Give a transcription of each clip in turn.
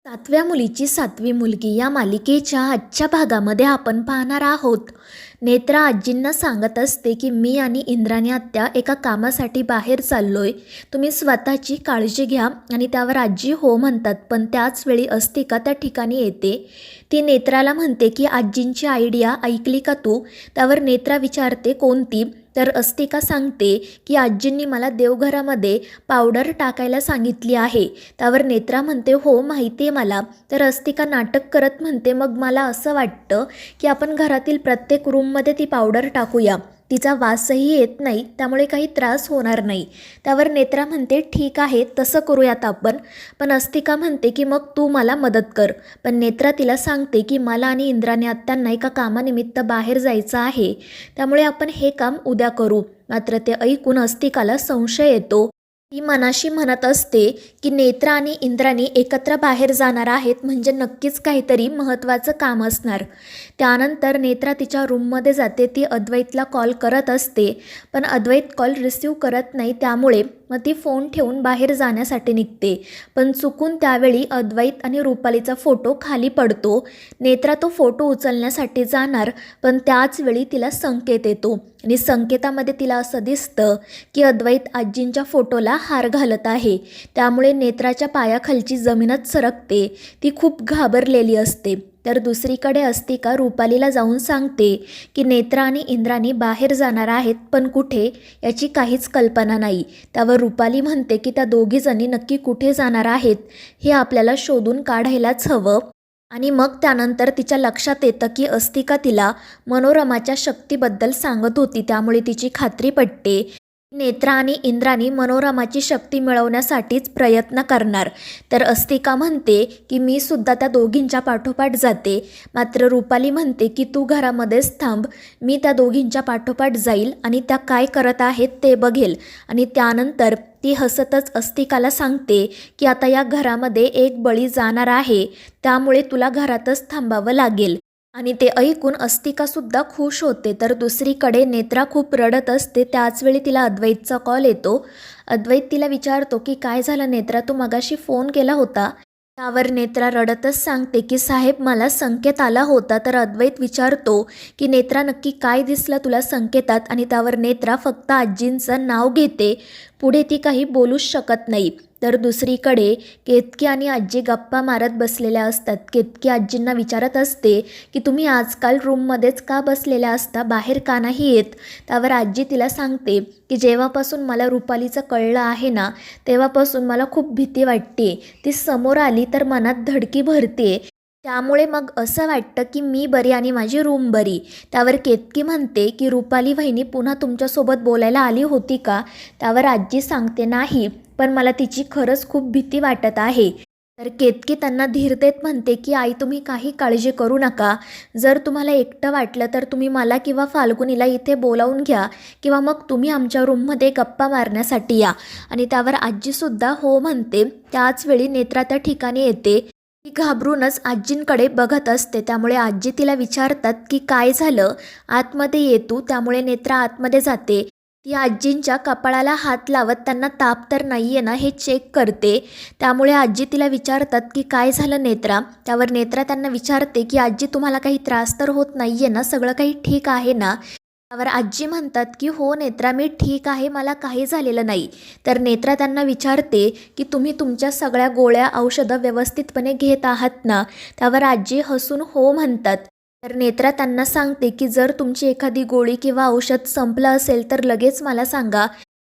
सातव्या मुलीची सातवी मुलगी या मालिकेच्या आजच्या भागामध्ये आपण पाहणार आहोत. नेत्रा आजींना सांगत असते की मी आणि इंद्राणी आत्या एका कामासाठी बाहेर चाललोय, तुम्ही स्वतःची काळजी घ्या. आणि त्यावर आजी हो म्हणतात. पण त्याच वेळी अस्तिका त्या ठिकाणी येते. ती नेत्राला म्हणते की आजींची आयडिया ऐकली का तू? त्यावर नेत्रा विचारते कोणती? तर अस्तिका सांगते की आजींनी मला देवघरामध्ये पावडर टाकायला सांगितली आहे. त्यावर नेत्रा म्हणते हो माहिती आहे मला. तर अस्तिका नाटक करत म्हणते मग मला असं वाटतं की आपण घरातील प्रत्येक रूममध्ये ती पावडर टाकूया, तिचा वासही येत नाही, त्यामुळे काही त्रास होणार नाही. त्यावर नेत्रा म्हणते ठीक आहे तसं करूयात आपण. पण अस्तिका म्हणते की मग तू मला मदत कर. पण नेत्रा तिला सांगते की मला आणि इंद्राणी आत्यांना एका कामानिमित्त बाहेर जायचं आहे, त्यामुळे आपण हे काम उद्या करू. मात्र ते ऐकून अस्तिकाला संशय येतो. ती मनाशी म्हणत असते की नेत्रा आणि इंद्राणी एकत्र बाहेर जाणार आहेत म्हणजे नक्कीच काहीतरी महत्त्वाचं काम असणार. त्यानंतर नेत्रा तिच्या रूममध्ये जाते. ती अद्वैतला कॉल करत असते, पण अद्वैत कॉल रिसीव करत नाही. त्यामुळे मग ती फोन ठेवून बाहेर जाण्यासाठी निघते. पण चुकून त्यावेळी अद्वैत आणि रुपालीचा फोटो खाली पडतो. नेत्रा तो फोटो उचलण्यासाठी जाणार, पण त्याच वेळी तिला संकेत येतो आणि संकेतामध्ये तिला असं दिसतं की अद्वैत आजींच्या फोटोला हार घालत आहे. त्यामुळे नेत्राच्या पायाखालची जमीनच सरकते. ती खूप घाबरलेली असते. तर दुसरीकडे अस्तिका रुपालीला जाऊन सांगते की नेत्रा आणि इंद्राणी बाहेर जाणार आहेत, पण कुठे याची काहीच कल्पना नाही. त्यावर रुपाली म्हणते की त्या दोघीजणी नक्की कुठे जाणार आहेत हे आपल्याला शोधून काढायलाच हवं. आणि मग त्यानंतर तिच्या लक्षात येतं की अस्तिका तिला मनोरमाच्या शक्तीबद्दल सांगत होती, त्यामुळे तिची खात्री पटते. नेत्रा आणि इंद्राणी मनोरमाची शक्ती मिळवण्यासाठीच प्रयत्न करणार. तर अस्तिका म्हणते की मी सुद्धा त्या दोघींच्या पाठोपाठ जाते. मात्र रुपाली म्हणते की तू घरामध्येच थांब, मी त्या दोघींच्या पाठोपाठ जाईल आणि त्या काय करत आहेत ते बघेल. आणि त्यानंतर ती हसतच अस्तिकाला सांगते की आता या घरामध्ये एक बळी जाणार आहे, त्यामुळे तुला घरातच थांबावं लागेल. आणि ते ऐकून अस्तिकासुद्धा खुश होते. तर दुसरीकडे नेत्रा खूप रडत असते. त्याचवेळी तिला अद्वैतचा कॉल येतो. अद्वैत तिला विचारतो की काय झालं नेत्रा, तू मगाशी फोन केला होता? त्यावर नेत्रा रडतच सांगते की साहेब मला संकेत आला होता. तर अद्वैत विचारतो की नेत्रा नक्की काय दिसलं तुला संकेतात? आणि त्यावर नेत्रा फक्त आजींचं नाव घेते. पुढे ती काही बोलूच शकत नाही. तर दुसरीकडे केतकी आणि आजी गप्पा मारत बसलेल्या असतात. केतकी आजींना विचारत असते की तुम्ही आजकाल रूममध्येच का बसलेल्या असता, बाहेर का नाही येत? त्यावर आजी तिला सांगते की जेव्हापासून मला रुपालीचं कळलं आहे ना, तेव्हापासून मला खूप भीती वाटते. ती समोर आली तर मनात धडकी भरते. त्यामुळे मग असं वाटतं की मी बरी आणि माझी रूम बरी. त्यावर केतकी म्हणते की रुपाली वहिनी पुन्हा तुमच्यासोबत बोलायला आली होती का? त्यावर आजी सांगते नाही, पण मला तिची खरंच खूप भीती वाटत आहे. तर केतकी त्यांना धीर देत म्हणते की आई तुम्ही काही काळजी करू नका. जर तुम्हाला एकटं वाटलं तर तुम्ही मला किंवा फाल्गुनीला इथे बोलावून घ्या, किंवा मग तुम्ही आमच्या रूममध्ये गप्पा मारण्यासाठी या. आणि त्यावर आजीसुद्धा हो म्हणते. त्याचवेळी नेत्रा त्या ठिकाणी येते. ती घाबरूनच आजींकडे बघत असते. त्यामुळे आजी तिला विचारतात की काय झालं, आतमध्ये ये तू. त्यामुळे नेत्रा आतमध्ये जाते. ती आजींच्या कपाळाला हात लावत त्यांना ताप तर नाही आहे ना हे चेक करते. त्यामुळे आजी तिला विचारतात की काय झालं नेत्रा? त्यावर नेत्रा त्यांना विचारते की आजी तुम्हाला काही त्रास तर होत नाही आहे ना, सगळं काही ठीक आहे ना? त्यावर आजी म्हणतात की हो नेत्रा मी ठीक आहे, मला काही झालेलं नाही. तर नेत्रा त्यांना विचारते की तुम्ही तुमच्या सगळ्या गोळ्या औषधं व्यवस्थितपणे घेत आहात ना? त्यावर आजी हसून हो म्हणतात. तर नेत्रा त्यांना सांगते की जर तुमची एखादी गोळी किंवा औषध संपलं असेल तर लगेच मला सांगा,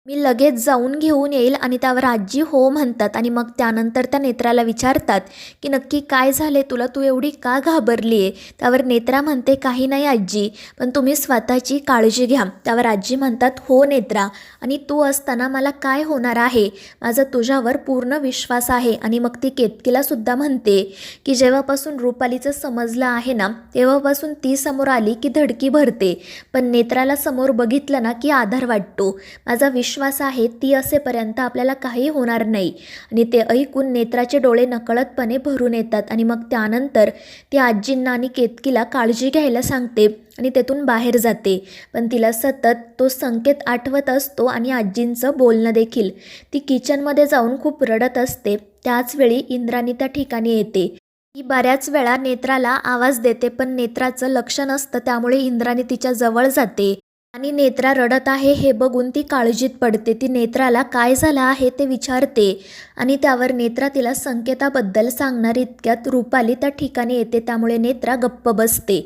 मी लगेच जाऊन घेऊन येईल. आणि त्यावर आजी हो म्हणतात. आणि मग त्यानंतर त्या नेत्राला विचारतात की नक्की काय झाले तुला, तू एवढी का घाबरली आहे? त्यावर नेत्रा म्हणते काही नाही आजी, पण तुम्ही स्वतःची काळजी घ्या. त्यावर आजी म्हणतात हो नेत्रा, आणि तू असताना मला काय होणार आहे, माझा तुझ्यावर पूर्ण विश्वास आहे. आणि मग ती केतकीलासुद्धा म्हणते की जेव्हापासून रुपालीचं समजलं आहे ना, तेव्हापासून ती समोर आली की धडकी भरते, पण नेत्राला समोर बघितलं ना की आधार वाटतो. माझा विश्वास विश्वास आहे ती असेपर्यंत आपल्याला काही होणार नाही. आणि ते ऐकून नेत्राचे डोळे नकळतपणे भरून येतात आणि मग त्यानंतर ती आजींना आणि केतकीला काळजी घ्यायला सांगते आणि तेथून बाहेर जाते. पण तिला सतत तो संकेत आठवत असतो आणि आजींचं बोलणं देखील. ती किचनमध्ये जाऊन खूप रडत असते. त्याचवेळी इंद्राणी त्या ठिकाणी येते. ती बऱ्याच वेळा नेत्राला आवाज देते पण नेत्राचं लक्ष नसतं, त्यामुळे इंद्राणी तिच्या जवळ जाते आणि नेत्रा रडत आहे हे बघून ती काळजीत पडते. ती नेत्राला काय झालं आहे ते विचारते आणि त्यावर नेत्रा तिला संकेताबद्दल सांगणार इतक्यात रुपाली त्या ठिकाणी येते. त्यामुळे नेत्रा गप्प बसते.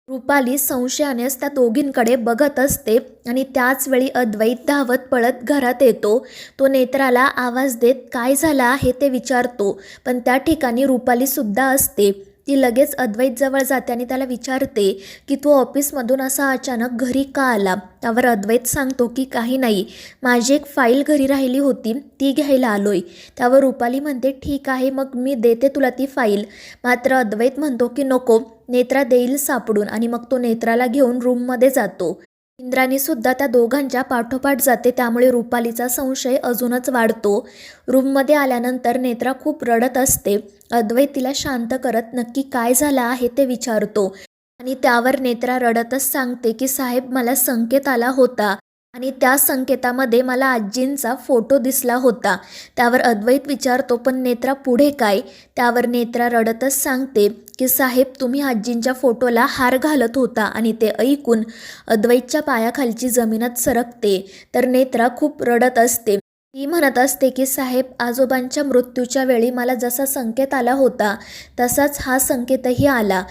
रुपाली संशयानेच त्या दोघींकडे बघत असते आणि त्याचवेळी अद्वैत धावत पळत घरात येतो. तो नेत्राला आवाज देत काय झाला आहे ते विचारतो, पण त्या ठिकाणी रुपालीसुद्धा असते. ती लगेच अद्वैत जवळ जाते आणि त्याला विचारते की तू ऑफिसमधून असा अचानक घरी का आला. त्यावर अद्वैत सांगतो की काही नाही, माझी एक फाईल घरी राहिली होती ती घ्यायला आलोय. त्यावर रुपाली म्हणते ठीक आहे मग मी देते तुला ती फाईल. मात्र अद्वैत म्हणतो की नको, नेत्रा देईल सापडून आणि मग तो नेत्राला घेऊन रूममध्ये जातो. इंद्राणीसुद्धा त्या दोघांच्या पाठोपाठ जाते. त्यामुळे रुपालीचा संशय अजूनच वाढतो. रूममध्ये आल्यानंतर नेत्रा खूप रडत असते. अद्वैत तिला शांत करत नक्की काय झालं आहे ते विचारतो आणि त्यावर नेत्रा रडतच सांगते की साहेब मला संकेत आला होता आणि त्या संकेतामध्ये मला आजींचा फोटो दिसला होता. त्यावर अद्वैत विचारतो पण नेत्रा पुढे काय. त्यावर नेत्रा रडतच सांगते की साहेब तुम्ही आजींच्या फोटोला हार घालत होता आणि ते ऐकून अद्वैतच्या पायाखालची जमीनच सरकते. तर नेत्रा खूप रडत असते. ती म्हणत असते की साहेब आजोबांच्या मृत्यूच्या वेळी मला जसा संकेत आला होता तसाच हा संकेतही आला.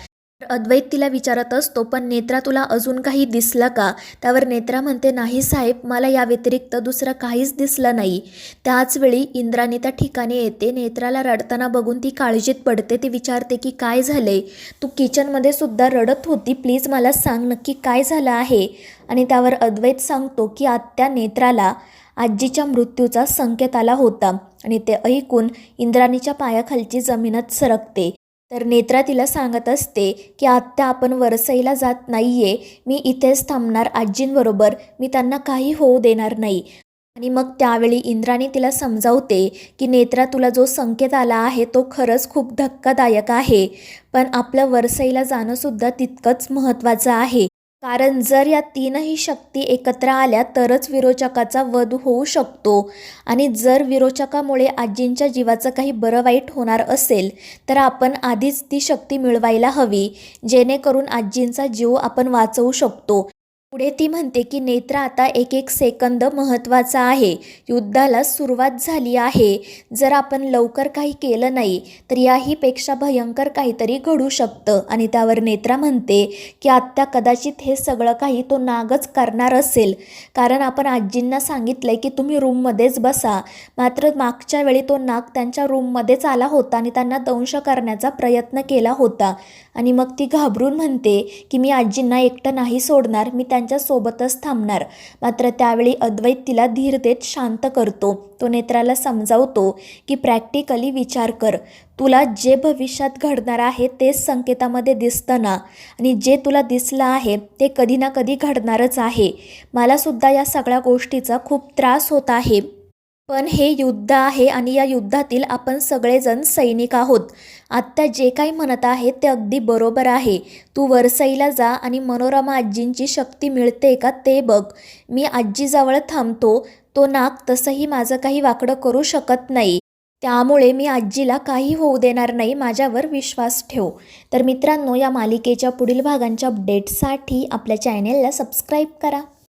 अद्वैत तिला विचारत असतो पण नेत्रा तुला अजून काही दिसलं का. त्यावर नेत्रा म्हणते नाही साहेब मला या व्यतिरिक्त दुसरं काहीच दिसलं नाही. त्याचवेळी इंद्राणी त्या ठिकाणी येते. नेत्राला रडताना बघून ती काळजीत पडते. ती विचारते की काय झालंय, तू किचनमध्ये सुद्धा रडत होती, प्लीज मला सांग नक्की काय झालं आहे. आणि त्यावर अद्वैत सांगतो की आत्या नेत्राला आजीच्या मृत्यूचा संकेत आला होता आणि ते ऐकून इंद्राणीच्या पायाखालची जमीनच सरकते. तर नेत्रा तिला सांगत असते की आत्या आपण वरसईला जात नाहीये, मी इथेच थांबणार आजींबरोबर, मी त्यांना काही होऊ देणार नाही. आणि मग त्यावेळी इंद्राणी तिला समजावते की नेत्रा तुला जो संकेत आला आहे तो खरंच खूप धक्कादायक आहे, पण आपलं वरसईला जाणंसुद्धा तितकंच महत्त्वाचं आहे. कारण जर या तीनही शक्ती एकत्र आल्या तरच विरोचकाचा वध होऊ शकतो आणि जर विरोचकामुळे आजींच्या जीवाचं काही बरं वाईट होणार असेल तर आपण आधीच ती शक्ती मिळवायला हवी, जेणेकरून आजींचा जीव आपण वाचवू शकतो. पुढे ती म्हणते की नेत्रा आता एक एक सेकंद महत्त्वाचा आहे, युद्धाला सुरुवात झाली आहे. जर आपण लवकर काही केलं नाही तर याहीपेक्षा भयंकर काहीतरी घडू शकतं. आणि त्यावर नेत्रा म्हणते की आत्या कदाचित हे सगळं काही तो नागच करणार असेल, कारण आपण आजींना सांगितलंय की तुम्ही रूममध्येच बसा. मात्र मागच्या वेळी तो नाग त्यांच्या रूममध्येच आला होता आणि त्यांना दंश करण्याचा प्रयत्न केला होता. आणि मग ती घाबरून म्हणते की मी आजींना एकटं नाही सोडणार, मी त्यांच्यासोबतच थांबणार. मात्र त्यावेळी अद्वैत तिला धीर देत शांत करतो. तो नेत्राला समजावतो की प्रॅक्टिकली विचार कर, तुला जे भविष्यात घडणार आहे तेच संकेतामध्ये दिसतं ना, आणि जे तुला दिसलं आहे ते कधी ना कधी घडणारच आहे. मलासुद्धा या सगळ्या गोष्टीचा खूप त्रास होत आहे, पण हे युद्ध आहे आणि या युद्धातील आपण सगळेजण सैनिक आहोत. आत्ता जे काही म्हणत आहे ते अगदी बरोबर आहे. तू वरसईला जा आणि मनोरमा आजींची शक्ती मिळते का ते बघ. मी आजीजवळ थांबतो. तो नाग तसंही माझं काही वाकडं करू शकत नाही, त्यामुळे मी आजीला काही होऊ देणार नाही, माझ्यावर विश्वास ठेव. तर मित्रांनो, या मालिकेच्या पुढील भागांच्या अपडेट्ससाठी आपल्या चॅनेलला सबस्क्राईब करा.